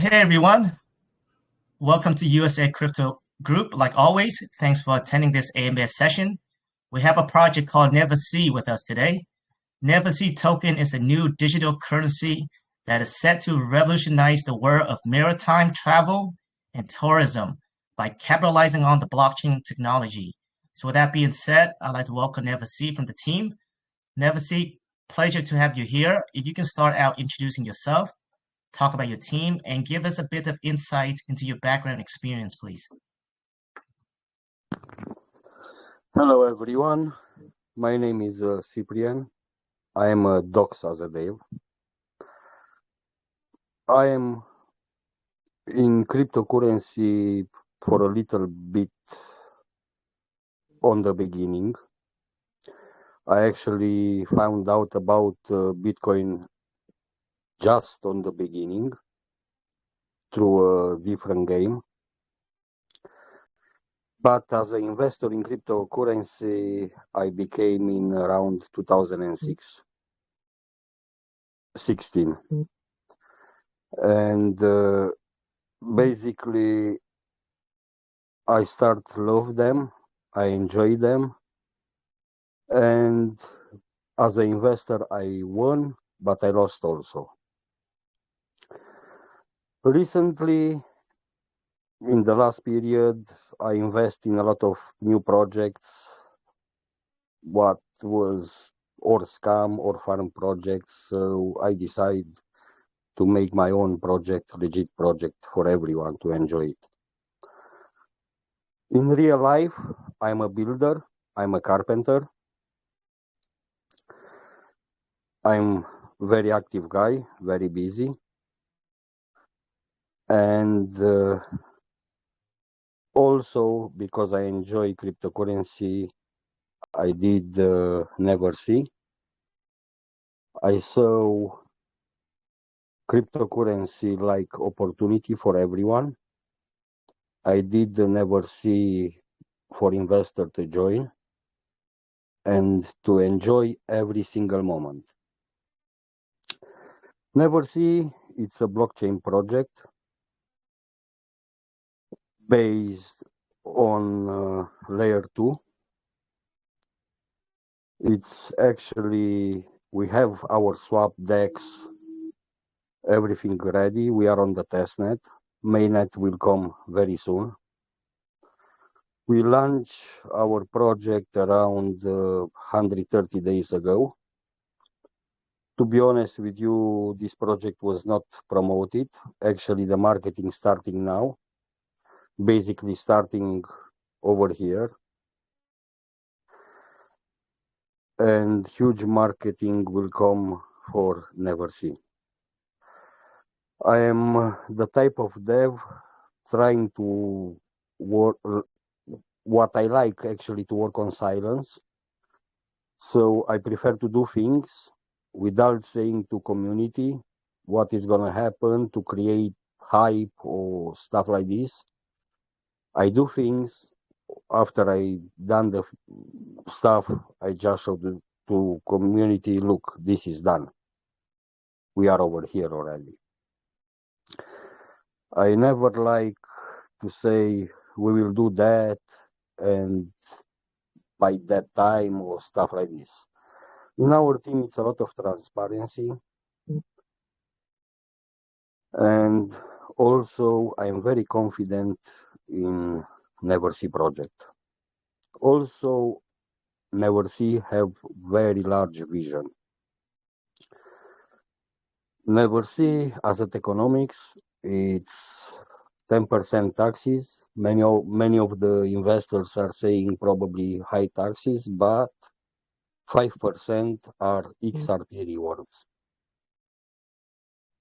Hey everyone, welcome to USA Crypto Group. Like always, thanks for attending this AMA session. We have a project called Neversea with us today. Neversea Token is a new digital currency that is set to revolutionize the world of maritime travel and tourism by capitalizing on the blockchain technology. So with that being said, I'd like to welcome Neversea from the team. Neversea, pleasure to have you here. If you can start out introducing yourself, talk about your team, and give us a bit of insight into your background experience, please. Hello everyone, my name is Cyprian. I am a Docs as a dev. I am in cryptocurrency for a little bit on the beginning. I actually found out about Bitcoin just on the beginning through a different game. But as an investor in cryptocurrency, I became in around 2016. And basically, I start to love them, I enjoy them, and as an investor, I won, but I lost also. Recently, in the last period, I invest in a lot of new projects, what was or scam or farm projects, so I decide to make my own project, legit project for everyone to enjoy it. In real life, I'm a builder, I'm a carpenter. I'm very active guy, very busy. And also because I enjoy cryptocurrency, I did Neversea. I saw cryptocurrency like opportunity for everyone. I did the Neversea for investor to join and to enjoy every single moment. Neversea, it's a blockchain project based on layer 2. It's actually, we have our swap decks, everything ready. We are on the testnet. Mainnet will come very soon. We launched our project around 130 days ago. To be honest with you, this project was not promoted. Actually, the marketing starting now, basically starting over here. And huge marketing will come for Neversea. I am the type of dev trying to work, what I like actually to work on silence. So I prefer to do things without saying to community what is going to happen to create hype or stuff like this. I do things after I done the stuff. I just show to community, look, this is done. We are over here already. I never like to say we will do that and by that time or stuff like this. In our team, it's a lot of transparency. And also, I'm very confident in Neversea project. Also, Neversea have very large vision. Neversea as a Tokenomics, it's 10% taxes. Many of the investors are saying probably high taxes, but 5% are XRP rewards.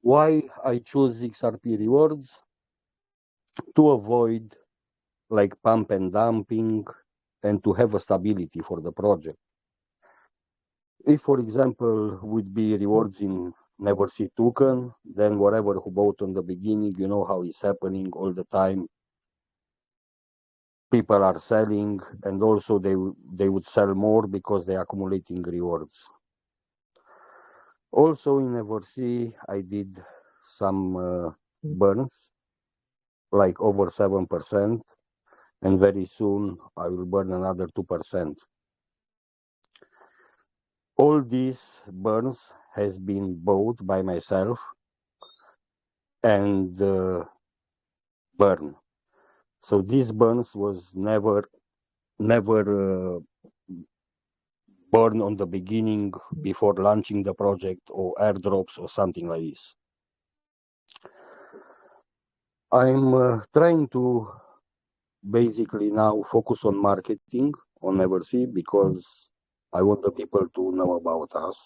Why I choose XRP rewards? To avoid like pump and dumping and to have a stability for the project. If, for example, would be rewards in Neversea Token, then whatever who bought on the beginning, you know how it's happening all the time. People are selling, and also they would sell more because they're accumulating rewards. Also in Neversea, I did some burns, like over 7%, and very soon I will burn another 2%. All these burns has been bought by myself and burn. So these burns was never born on the beginning before launching the project or airdrops or something like this. I'm trying to basically now focus on marketing on Neversea because I want the people to know about us.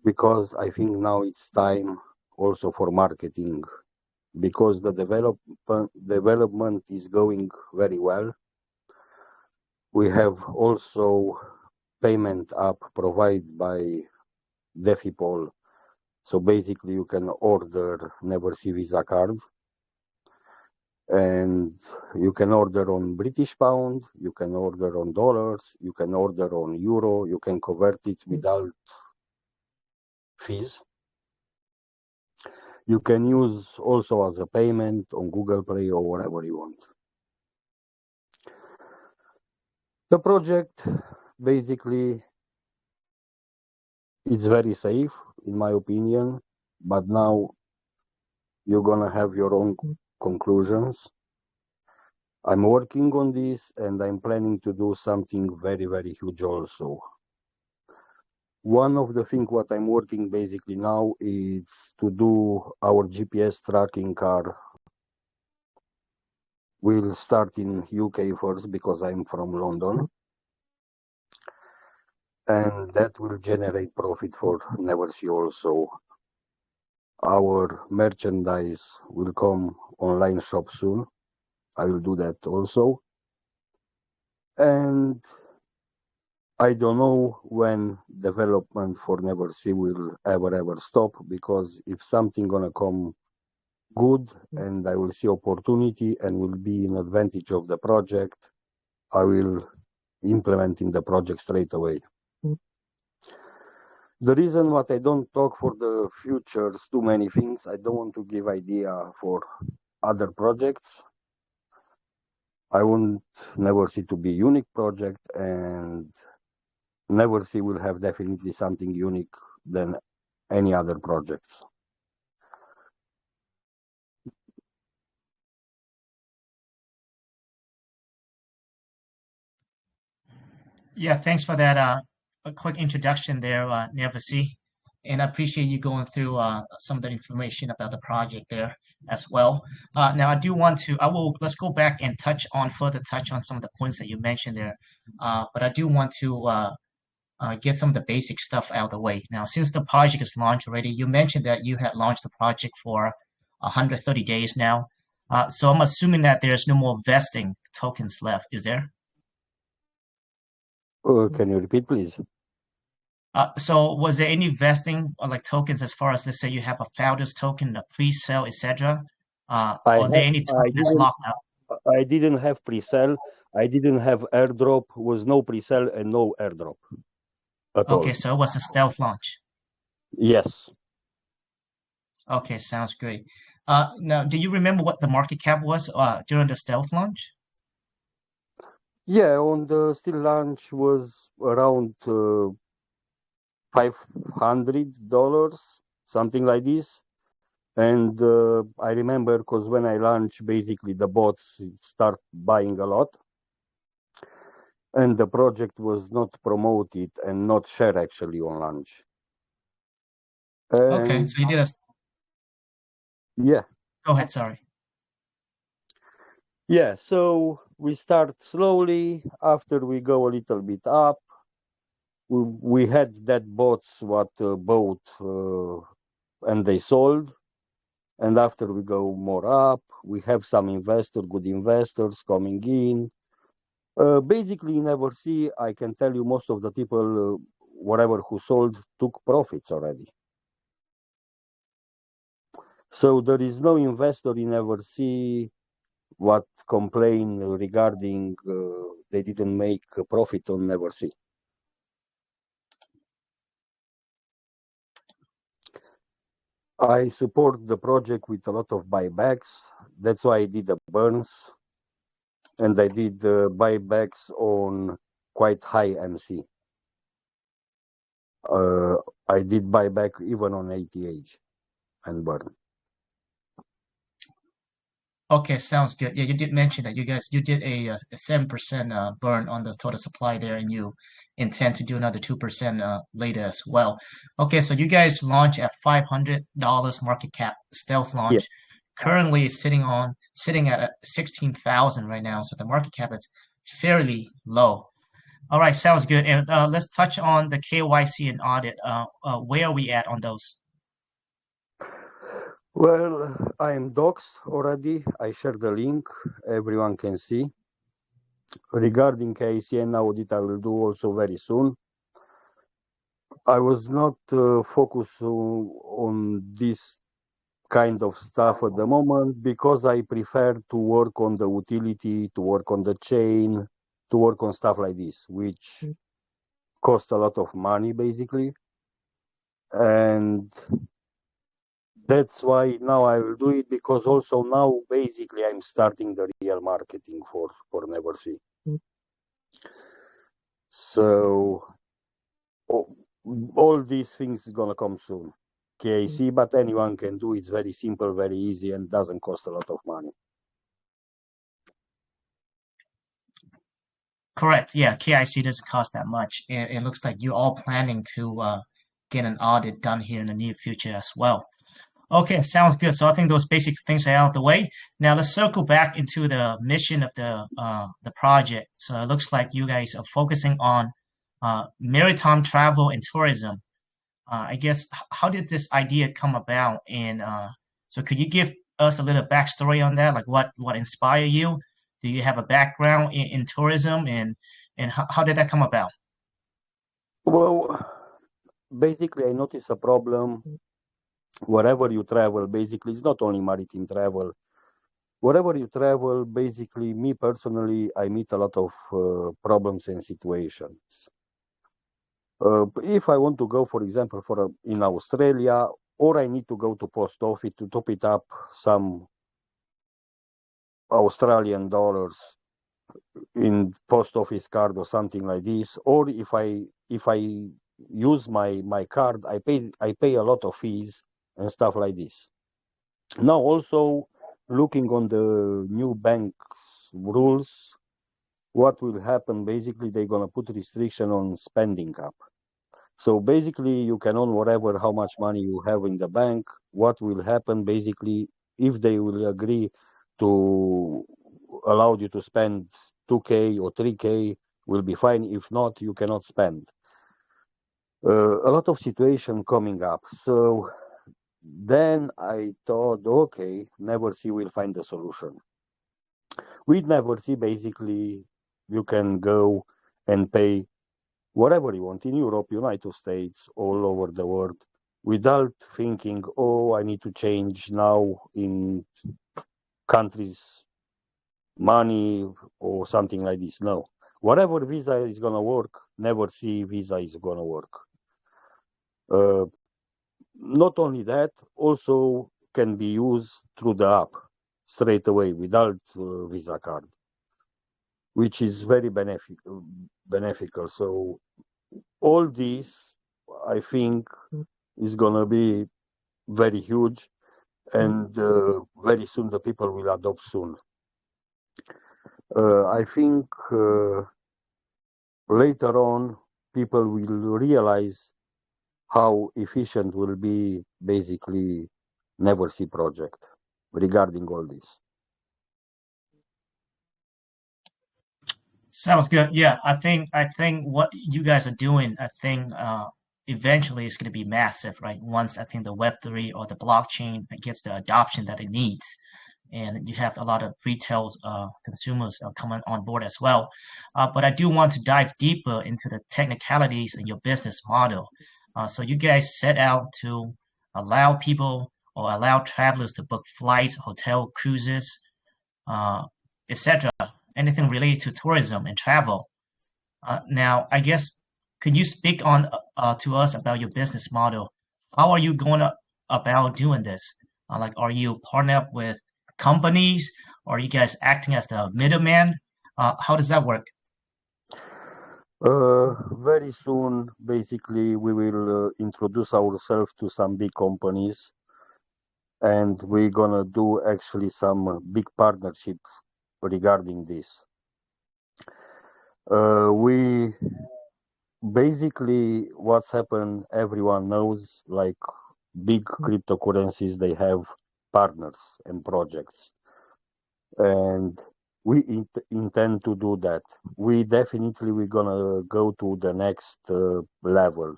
Because I think now it's time also for marketing because the development is going very well. We have also payment app provided by DefiPol. So basically you can order Neversea Visa card and you can order on British pound, you can order on dollars, you can order on euro, you can convert it without fees. You can use also as a payment on Google Play or whatever you want. The project basically is very safe in my opinion, but now you're gonna have your own conclusions. I'm working on this and I'm planning to do something very, very huge also. One of the things what I'm working basically now is to do our GPS tracking car. We'll start in UK first because I'm from London. And that will generate profit for Neversea also. Our merchandise will come online shop soon. I will do that also. And I don't know when development for Neversea will ever stop because if something gonna come good and I will see opportunity and will be in advantage of the project, I will implement in the project straight away. The reason what I don't talk for the futures too many things, I don't want to give idea for other projects. I want Neversea to be unique project and Neversea will have definitely something unique than any other projects. Yeah, thanks for that a quick introduction there, Neversea. And I appreciate you going through some of the information about the project there as well. Now, let's go back and further touch on some of the points that you mentioned there. But I do want to get some of the basic stuff out of the way. Now, since the project is launched already, you mentioned that you had launched the project for 130 days now. So I'm assuming that there's no more vesting tokens left, is there? Can you repeat, please? So was there any vesting or like tokens as far as let's say you have a founder's token, a pre-sale, etc. Or are there any token that's locked out? I didn't have pre-sale. I didn't have airdrop. Was no pre-sale and no airdrop at Okay, all. so it was a stealth launch. Yes. Okay, sounds great. Now, do you remember what the market cap was during the stealth launch? Yeah, on the still launch was around $500, something like this. And I remember because when I launched, basically the bots start buying a lot. And the project was not promoted and not shared actually on launch. Okay, And so you did a. yeah, Go ahead, sorry. yeah. So we start slowly. After we go a little bit up, we had that bots what bought and they sold. And after we go more up, we have some good investors coming in. Basically, in Neversea, I can tell you most of the people, whatever who sold, took profits already. So there is no investor in Neversea what complain regarding they didn't make a profit on Neversea. I support the project with a lot of buybacks. That's why I did the burns, and I did buybacks on quite high MC. Uh, I did buyback even on ATH and burn. Okay, sounds good. Yeah, you did mention that you did a 7% burn on the total supply there, and you intend to do another 2% later as well. Okay, so you guys launch at $500 market cap, stealth Yeah. launch. Currently it's sitting at 16,000 right now, so the market cap is fairly low. All right, sounds good. And let's touch on the KYC and audit. Where are we at on those? Well, I am docs already. I share the link. Everyone can see. Regarding KYC and audit, I will do also very soon. I was not focused on this kind of stuff at the moment because I prefer to work on the utility, to work on the chain, to work on stuff like this, which cost a lot of money basically. And that's why now I will do it because also now basically I'm starting the real marketing for Neversea. So all these things is gonna come soon. KIC, but anyone can do. It's very simple, very easy, and doesn't cost a lot of money. Correct. Yeah, KIC doesn't cost that much. It looks like you're all planning to get an audit done here in the near future as well. Okay, sounds good. So I think those basic things are out of the way. Now let's circle back into the mission of the project. So it looks like you guys are focusing on maritime travel and tourism. I guess how did this idea come about? And so could you give us a little backstory on that? Like what inspired you? Do you have a background in tourism and how did that come about? Well, basically, I notice a problem wherever you travel. Basically, it's not only maritime travel. Wherever you travel, basically, me personally, I meet a lot of problems and situations. If I want to go, for example, in Australia, or I need to go to post office to top it up some Australian dollars in post office card or something like this, or if I use my card, I pay a lot of fees and stuff like this. Now also looking on the new banks rules, what will happen? Basically, they're gonna put restriction on spending cap. So basically, you can own whatever, how much money you have in the bank. What will happen basically if they will agree to allow you to spend 2K or 3K will be fine. If not, you cannot spend. A lot of situation coming up. So then I thought, okay, Neversea will find a solution. With Neversea, basically, you can go and pay whatever you want in Europe, United States, all over the world, without thinking, oh, I need to change now in countries money or something like this. No. Whatever visa is going to work, Neversea visa is going to work. Not only that, also can be used through the app straight away without visa card, which is very beneficial. So all this, I think, is going to be very huge, and very soon the people will adopt soon. I think later on people will realize how efficient will be basically Neversea project regarding all this. Sounds good. Yeah, I think what you guys are doing, I think eventually it's going to be massive, right? Once I think the Web3 or the blockchain gets the adoption that it needs, and you have a lot of retail consumers coming on board as well. But I do want to dive deeper into the technicalities in your business model. So you guys set out to allow people or allow travelers to book flights, hotel, cruises, uh, etc. Anything related to tourism and travel. Now, I guess, could you speak on to us about your business model? How are you going to about doing this? Like, are you partner up with companies? Or are you guys acting as the middleman? How does that work? Very soon, basically, we will introduce ourselves to some big companies, and we're gonna do actually some big partnerships regarding this. We basically what's happened, everyone knows, like big cryptocurrencies, they have partners and projects, and we intend to do that. We're gonna go to the next level.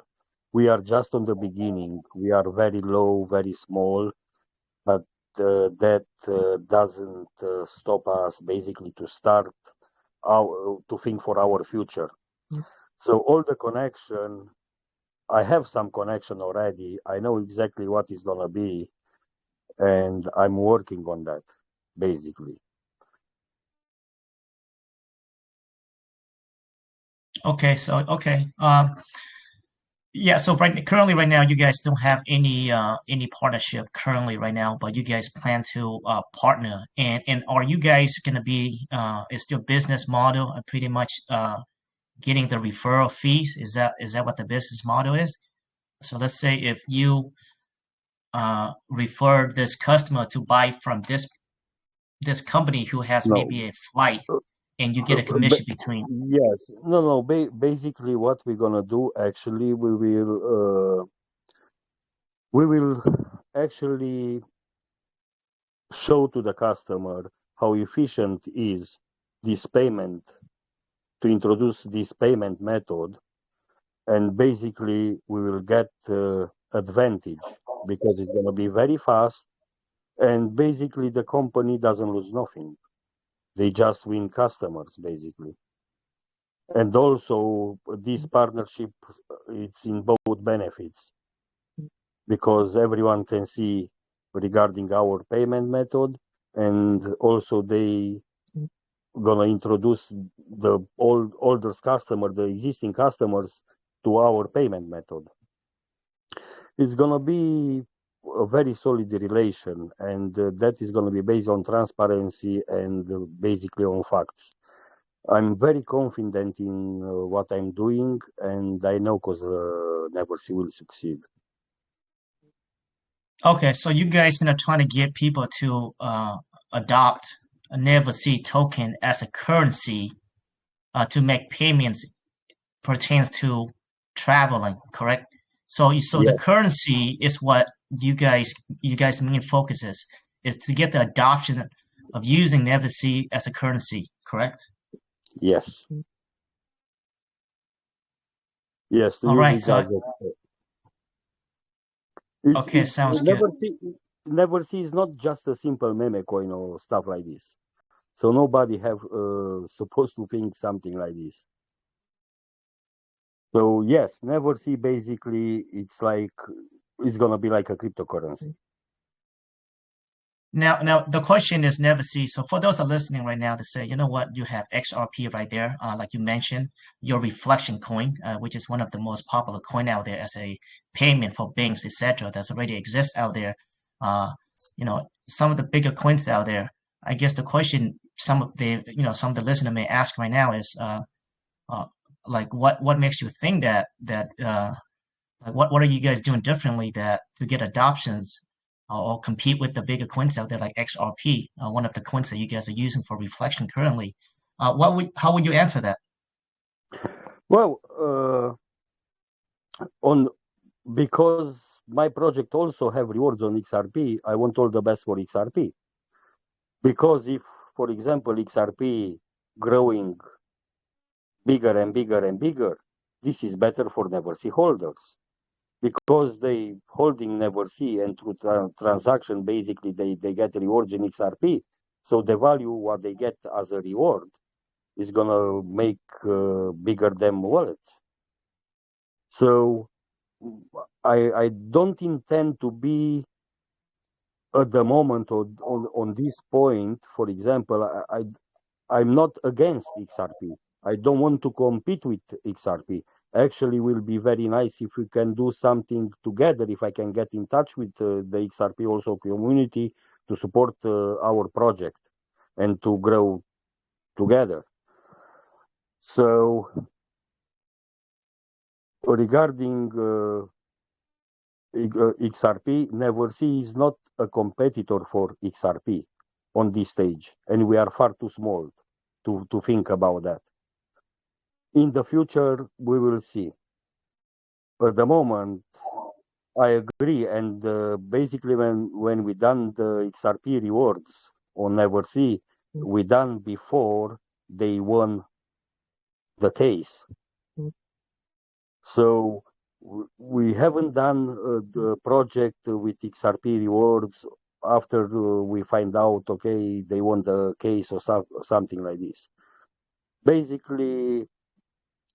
We are just on the beginning. We are very low, very small, but that doesn't stop us basically to start to think for our future. So all the connection, I have some connection already. I know exactly what is gonna be, and I'm working on that, basically. Okay, so okay. Yeah, so currently right now you guys don't have any partnership currently right now, but you guys plan to partner. And are you guys gonna be is your business model pretty much getting the referral fees? Is that what the business model is? So let's say if you refer this customer to buy from this company who has No. maybe a flight, Uh, and you get a But commission between. yes, no. Basically, what we're gonna do actually, we will actually show to the customer how efficient is this payment to introduce this payment method, and basically we will get advantage because it's gonna be very fast, and basically the company doesn't lose nothing. They just win customers, basically. And also, this partnership, it's in both benefits because everyone can see regarding our payment method, and also they gonna introduce the older customer, the existing customers, to our payment method. It's gonna be a very solid relation, and that is gonna be based on transparency and basically on facts. I'm very confident in what I'm doing, and I know because Neversea will succeed. Okay, so you guys gonna try to get people to adopt a Neversea token as a currency to make payments pertains to traveling, correct? So the Yes, currency is what you guys main focus is to get the adoption of using Neversea as a currency, correct? yes, yes. To All use right, it so as okay, it's sounds good. Neversea is not just a simple meme coin or stuff like this. So nobody have supposed to think something like this. So yes, Neversea basically it's gonna be like a cryptocurrency. Now the question is Neversea. So for those that are listening right now, to say, you know what, you have XRP right there, like you mentioned, your reflection coin, which is one of the most popular coin out there as a payment for banks, etc. That's already exists out there. Uh, some of the bigger coins out there. I guess the question some of the listener may ask right now is, uh, like what makes you think that like what are you guys doing differently that to get adoptions or compete with the bigger coins out there like XRP, one of the coins that you guys are using for reflection currently? How would you answer that? Well, on because my project also have rewards on XRP, I want all the best for XRP. Because if, for example, XRP growing bigger and bigger and bigger, this is better for Neversea holders because they holding Neversea, and through transaction basically they get rewards in XRP. So the value what they get as a reward is gonna make bigger than wallet. So I don't intend to be at the moment on this point. For example, I'm not against XRP. I don't want to compete with XRP. actually will be very nice if we can do something together, if I can get in touch with the XRP also community to support our project and to grow together. So regarding XRP, Neversea is not a competitor for XRP on this stage, and we are far too small to think about that. In the future, we will see. At the moment, I agree, and basically when we done the XRP rewards on Neversea, we done before they won the case. So we haven't done the project with XRP rewards after we find out, okay, they won the case or something like this. Basically,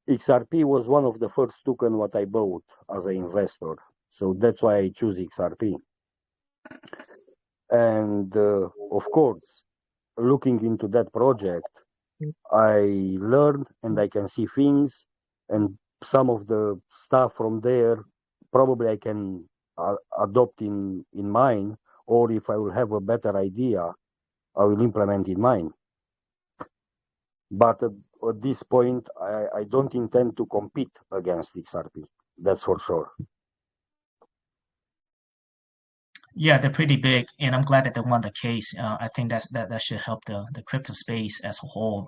XRP was one of the first token what I bought as an investor. So that's why I choose XRP. And of course, looking into that project, I learned and I can see things, and some of the stuff from there probably I can adopt in mine, or if I will have a better idea, I will implement in mine. But at this point, I don't intend to compete against XRP. That's for sure. Yeah, they're pretty big, and I'm glad that they won the case. I think that should help the crypto space as a whole,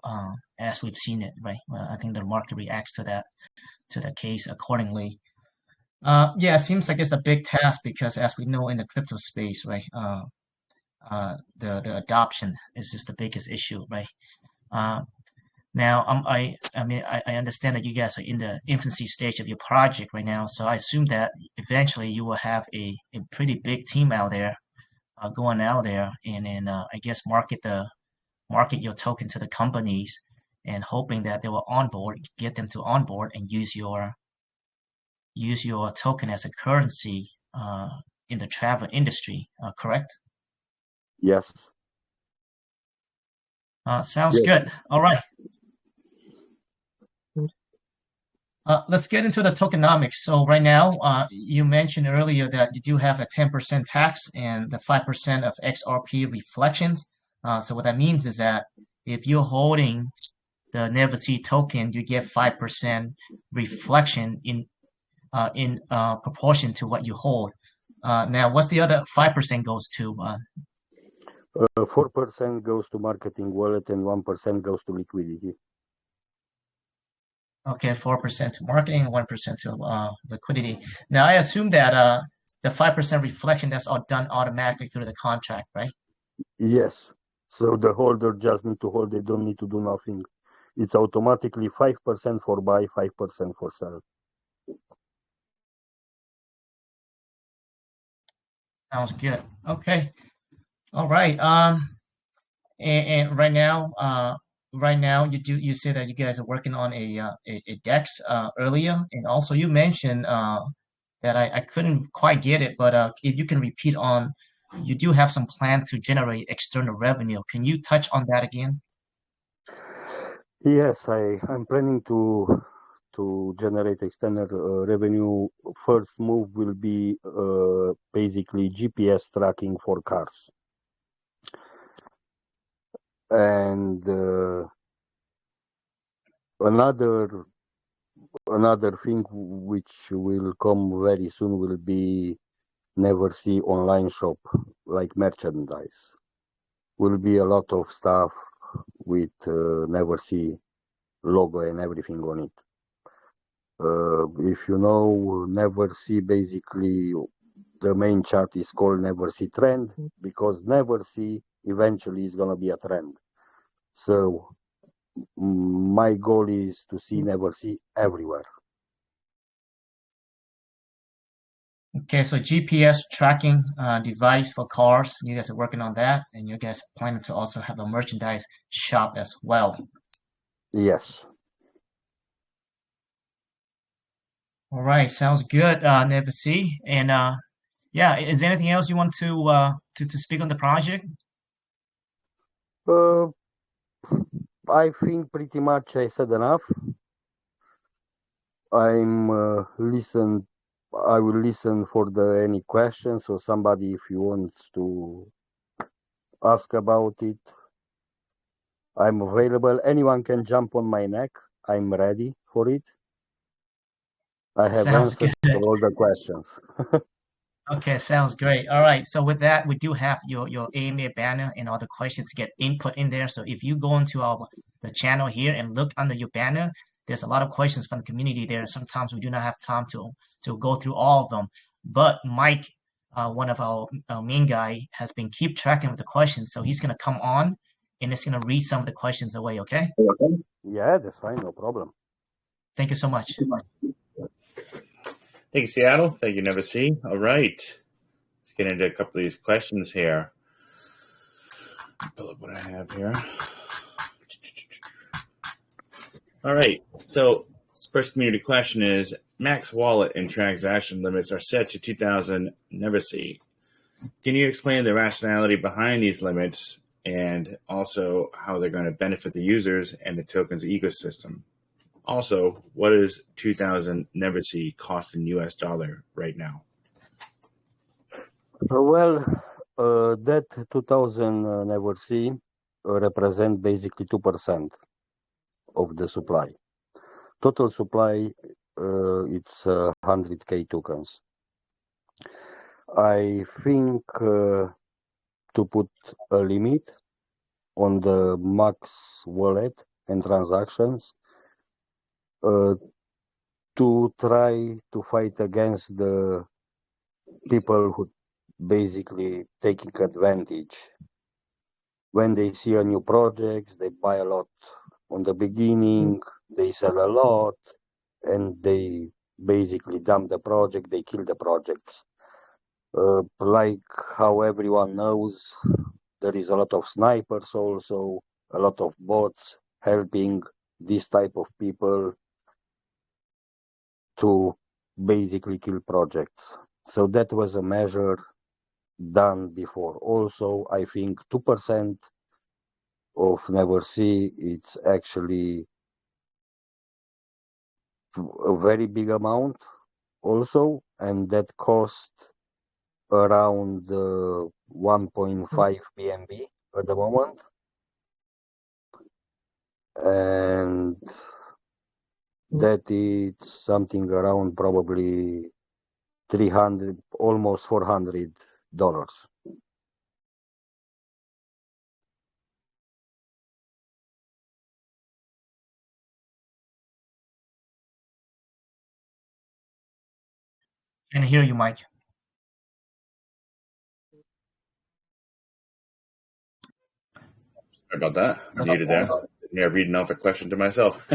as we've seen it, right? I think the market reacts to that case accordingly. Yeah, it seems like it's a big task because, as we know in the crypto space, right? The adoption is just the biggest issue, right? Uh, Now, I understand that you guys are in the infancy stage of your project right now, so I assume that eventually you will have a pretty big team out there, going out there and I guess market your token to the companies and hoping that they will onboard, get them to onboard and use your token as a currency in the travel industry, correct? Yes. Sounds Yes. good. All right. Let's get into the tokenomics. So right now, you mentioned earlier that you do have a 10% tax and the 5% of XRP reflections. So what that means is that if you're holding the Neversea token, you get 5% reflection in proportion to what you hold. Now, what's the other 5% goes to? 4% goes to marketing wallet and 1% goes to liquidity. Okay, 4% to marketing, 1% to liquidity. Now, I assume that the 5% reflection, that's all done automatically through the contract, right? Yes. So the holder just need to hold, they don't need to do nothing. It's automatically 5% for buy, 5% for sell. Sounds good. Okay. All right. And right now you said that you guys are working on a DEX earlier, and also you mentioned that I couldn't quite get it, but if you can repeat on, you do have some plan to generate external revenue. Can you touch on that again? Yes, I'm planning to generate external revenue. First move will be basically GPS tracking for cars. And another thing which will come very soon will be Neversea online shop, like merchandise. Will be a lot of stuff with Neversea logo and everything on it. If you know Neversea, basically the main chat is called Neversea Trend because Neversea eventually is gonna be a trend. So my goal is to see Neversea everywhere. Okay, so GPS tracking device for cars. You guys are working on that, and you guys planning to also have a merchandise shop as well. Yes. All right, sounds good, Neversea. And yeah, is there anything else you want to speak on the project? Uh, I think pretty much I said enough. listen. I will listen for any questions or somebody if you want to ask about it. I'm available. Anyone can jump on my neck. I'm ready for it. I have Sounds answered good. for all the questions. Okay, sounds great. All right. So with that, we do have your AMA banner and all the questions get input in there. So if you go into the channel here and look under your banner, there's a lot of questions from the community there. Sometimes we do not have time to go through all of them. But Mike, one of our main guy, has been keep tracking of the questions. So he's gonna come on and it's gonna read some of the questions away. Okay. Yeah, that's fine. No problem. Thank you so much. Thank you, Seattle. Thank you, Neversea. All right. Let's get into a couple of these questions here. Pull up what I have here. All right. So, first community question is max wallet and transaction limits are set to 2,000 Neversea. Can you explain the rationality behind these limits and also how they're going to benefit the users and the tokens ecosystem? Also, what is 2,000 Neversea cost in US dollar right now? Well, that 2000 Neversea represent basically 2% of the supply. Total supply, it's 100K tokens. I think to put a limit on the max wallet and transactions to try to fight against the people who basically taking advantage. When they see a new project, they buy a lot on the beginning, they sell a lot, and they basically dump the project, they kill the projects. Like how everyone knows, there is a lot of snipers also, a lot of bots helping this type of people to basically kill projects. So that was a measure done before. Also, I think 2% of Neversea, it's actually a very big amount also, and that cost around 1.5 BNB at the moment. And that is something around probably 300, almost $400. Can I hear you, Mike? Sorry about that. I'm muted there. Yeah, reading off a question to myself.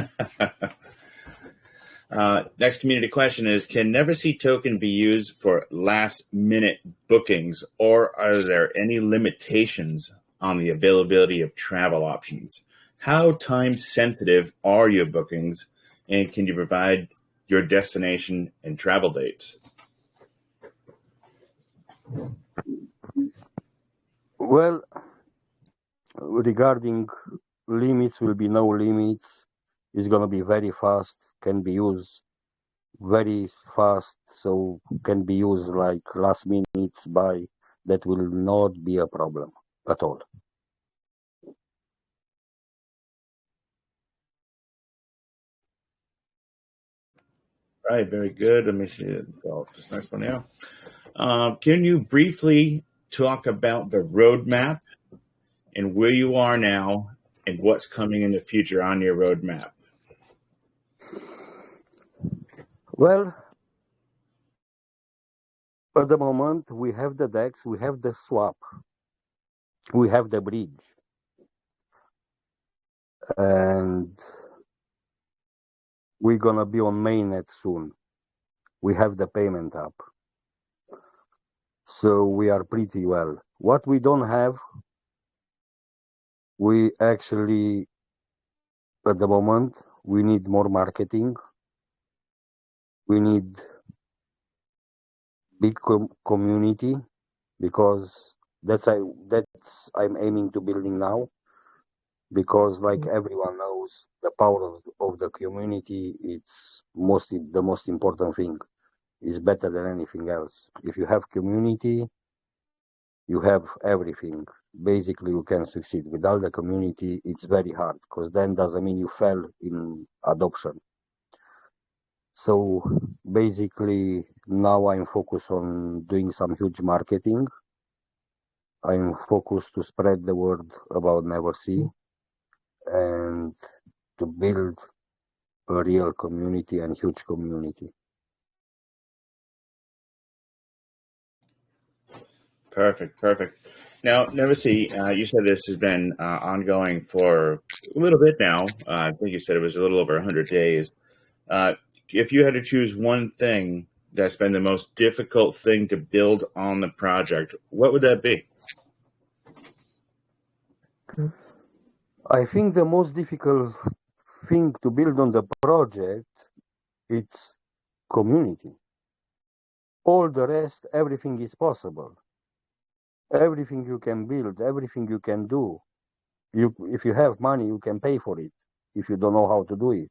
Next community question is, can Neversea Token be used for last-minute bookings, or are there any limitations on the availability of travel options? How time-sensitive are your bookings, and can you provide your destination and travel dates? Well, regarding limits, will be no limits. It's going to be very fast, can be used very fast, so can be used like last minutes buy. That will not be a problem at all. All right, very good. Let me see this next one now. Can you briefly talk about the roadmap and where you are now and what's coming in the future on your roadmap? Well, at the moment, we have the DEX, we have the swap, we have the bridge, and we're going to be on mainnet soon. We have the payment app. So we are pretty well. What we don't have, we actually, at the moment, we need more marketing. We need big community, because that's I'm aiming to building now. because like everyone knows, the power of the community, it's the most important thing. Is better than anything else. If you have community, you have everything. Basically, you can succeed. Without the community, it's very hard, because then doesn't mean you fail in adoption. So basically, now I'm focused on doing some huge marketing. I'm focused to spread the word about Neversea and to build a real community and huge community. Perfect, perfect. Now, Neversea, you said this has been ongoing for a little bit now. I think you said it was a little over 100 days. If you had to choose one thing that's been the most difficult thing to build on the project, what would that be? I think the most difficult thing to build on the project, it's community. All the rest, everything is possible. Everything you can build, everything you can do. If you have money, you can pay for it. If you don't know how to do it,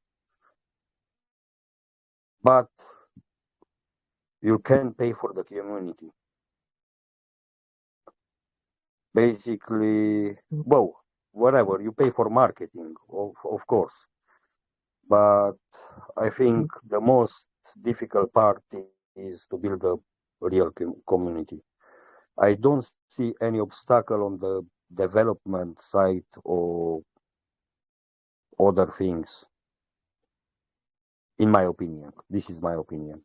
but you can pay for the community. Basically, well, whatever you pay for marketing, of course. But I think the most difficult part is to build a real community. I don't see any obstacle on the development side or other things, in my opinion. This is my opinion.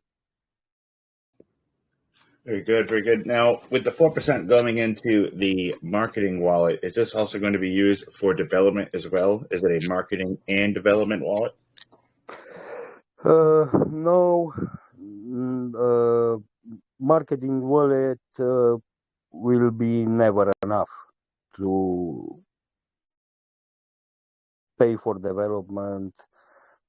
Very good, very good. Now, with the 4% going into the marketing wallet, is this also going to be used for development as well? Is it a marketing and development wallet? No, marketing wallet will be never enough to pay for development,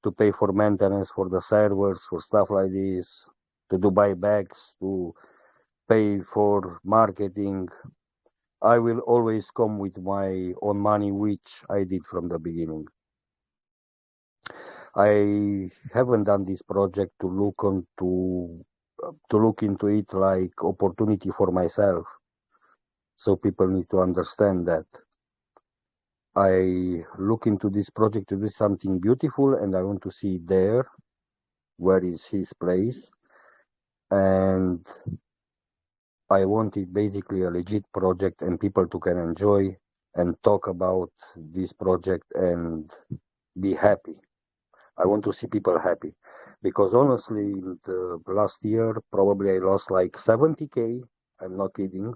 to pay for maintenance for the servers, for stuff like this, to do buybacks, to pay for marketing. I will always come with my own money, which I did from the beginning. I haven't done this project to look into it like opportunity for myself. So people need to understand that I look into this project to do something beautiful, and I want to see there where is his place, and I want it basically a legit project and people to can enjoy and talk about this project and be happy. I want to see people happy, because honestly, in the last year, probably I lost like 70K. I'm not kidding.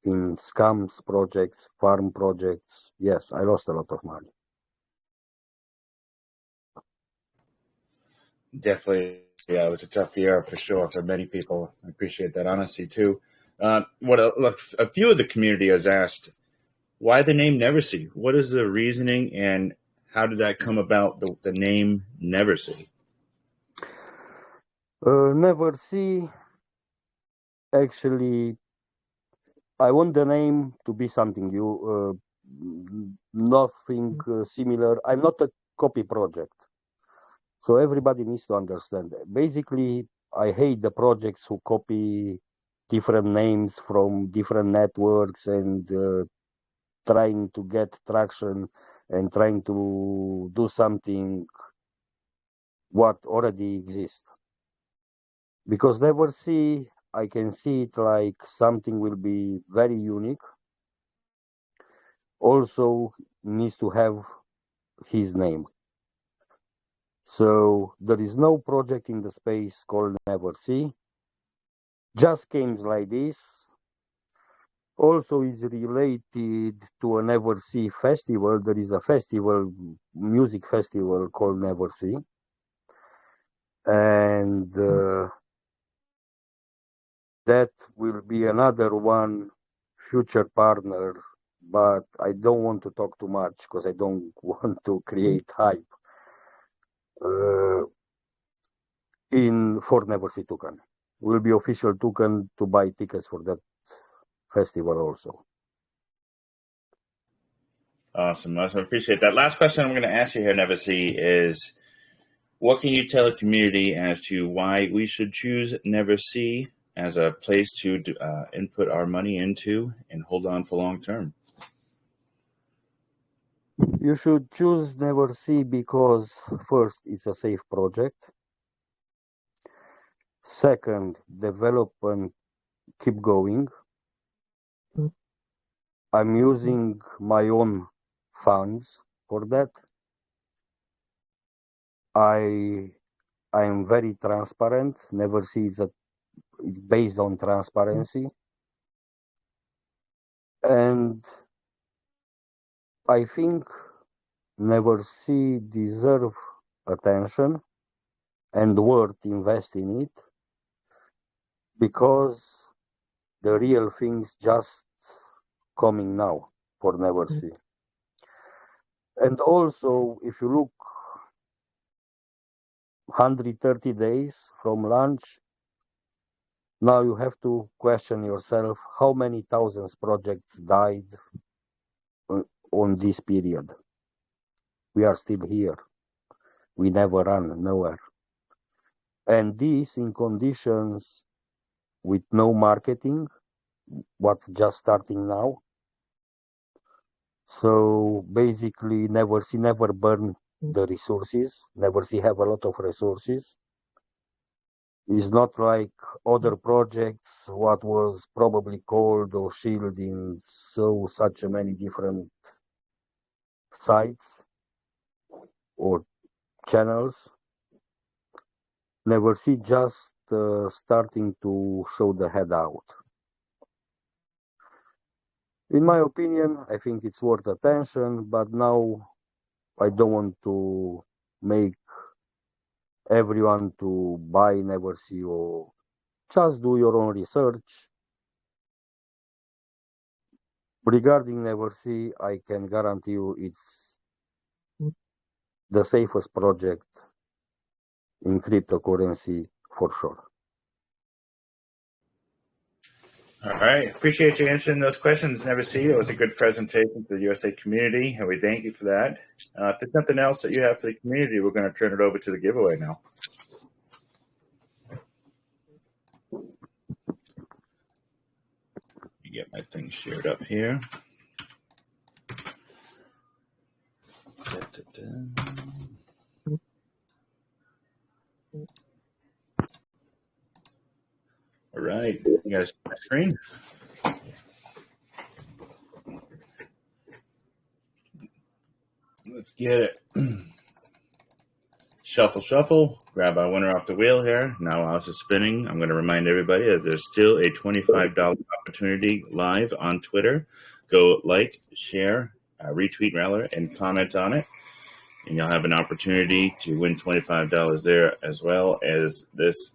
In scams projects, farm projects. Yes, I lost a lot of money. Definitely, yeah, it was a tough year for sure for many people. I appreciate that honesty too. A few of the community has asked, why the name Neversea? What is the reasoning, and how did that come about? The name Neversea. Neversea. Actually, I want the name to be something nothing similar. I'm not a copy project. So everybody needs to understand that. Basically, I hate the projects who copy different names from different networks and trying to get traction and trying to do something what already exists. Because Neversea, I can see it like something will be very unique. Also needs to have his name. So there is no project in the space called Neversea. Just came like this. Also is related to a Neversea festival. There is a festival, music festival called Neversea. And that will be another one future partner, but I don't want to talk too much because I don't want to create hype for Neversea Token. Will be official token to buy tickets for that festival also. Awesome. I appreciate that. Last question I'm going to ask you here, Neversea, is what can you tell the community as to why we should choose Neversea as a place to input our money into and hold on for long term? You should choose Neversea because first, it's a safe project. Second, develop and keep going. I'm using my own funds for that. I'm very transparent. Neversea it's based on transparency. And I think Neversea deserve attention and worth invest in it because the real things just coming now for Neversea. And also, if you look 130 days from launch, now you have to question yourself how many thousands projects died on this period. We are still here. We never run nowhere. And this in conditions with no marketing, what's just starting now. So basically, Neversea never burn the resources. Neversea have a lot of resources. It's not like other projects, what was probably called or shielded in such many different sites or channels. Neversea just starting to show the head out. In my opinion, I think it's worth attention, but now I don't want to make everyone to buy Neversea or just do your own research. Regarding Neversea, I can guarantee you it's the safest project in cryptocurrency for sure. All right. Appreciate you answering those questions, Neversea. It was a good presentation to the USA community, and we thank you for that. If there's nothing else that you have for the community, we're going to turn it over to the giveaway now. Get my thing shared up here. All right, you guys see my screen? Let's get it. Shuffle, shuffle. Grab our winner off the wheel here. Now while this is spinning, I'm going to remind everybody that there's still a $25 opportunity live on Twitter. Go like, share, retweet rather, and comment on it. And you'll have an opportunity to win $25 there, as well as this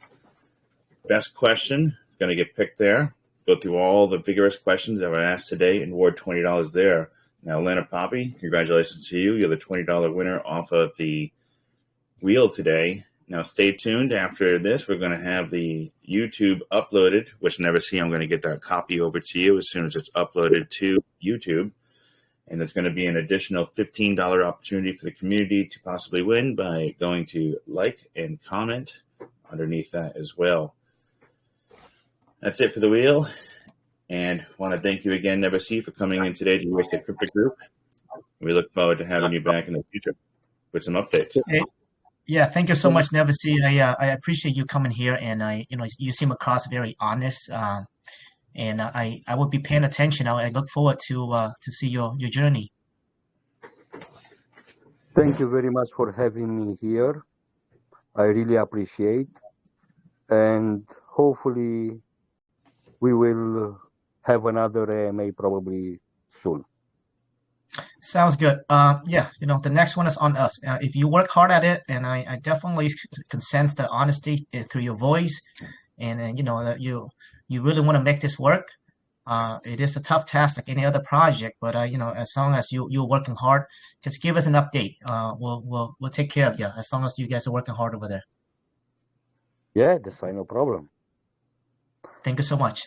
best question is going to get picked there. Go through all the vigorous questions that were asked today and award $20 there. Now, Lena Poppy, congratulations to you. You're the $20 winner off of the wheel today. Now, stay tuned. After this, we're going to have the YouTube uploaded, which Neversea. I'm going to get that copy over to you as soon as it's uploaded to YouTube. And there's going to be an additional $15 opportunity for the community to possibly win by going to like and comment underneath that as well. That's it for the wheel. And want to thank you again, Neversea, for coming in today to USA Crypto Group. We look forward to having you back in the future with some updates. Hey, yeah, thank you so much, Neversea. I appreciate you coming here, and you seem across very honest. And I will be paying attention. I look forward to see your journey. Thank you very much for having me here. I really appreciate, and hopefully we will have another AMA probably soon. Sounds good. Yeah, the next one is on us. If you work hard at it, and I definitely can sense the honesty through your voice, and that you really want to make this work. It is a tough task like any other project, but as long as you're working hard, just give us an update. We'll take care of you as long as you guys are working hard over there. Yeah, that's fine, no problem. Thank you so much.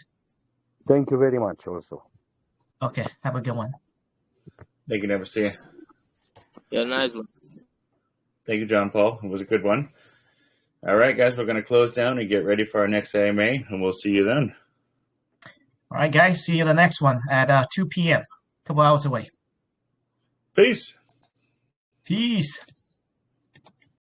Thank you very much also. Okay, have a good one. Thank you, Neversea. Yeah, nice one. Thank you, John Paul. It was a good one. All right, guys, we're going to close down and get ready for our next AMA, and we'll see you then. All right, guys. See you the next one at 2 p.m. A couple hours away. Peace. Peace.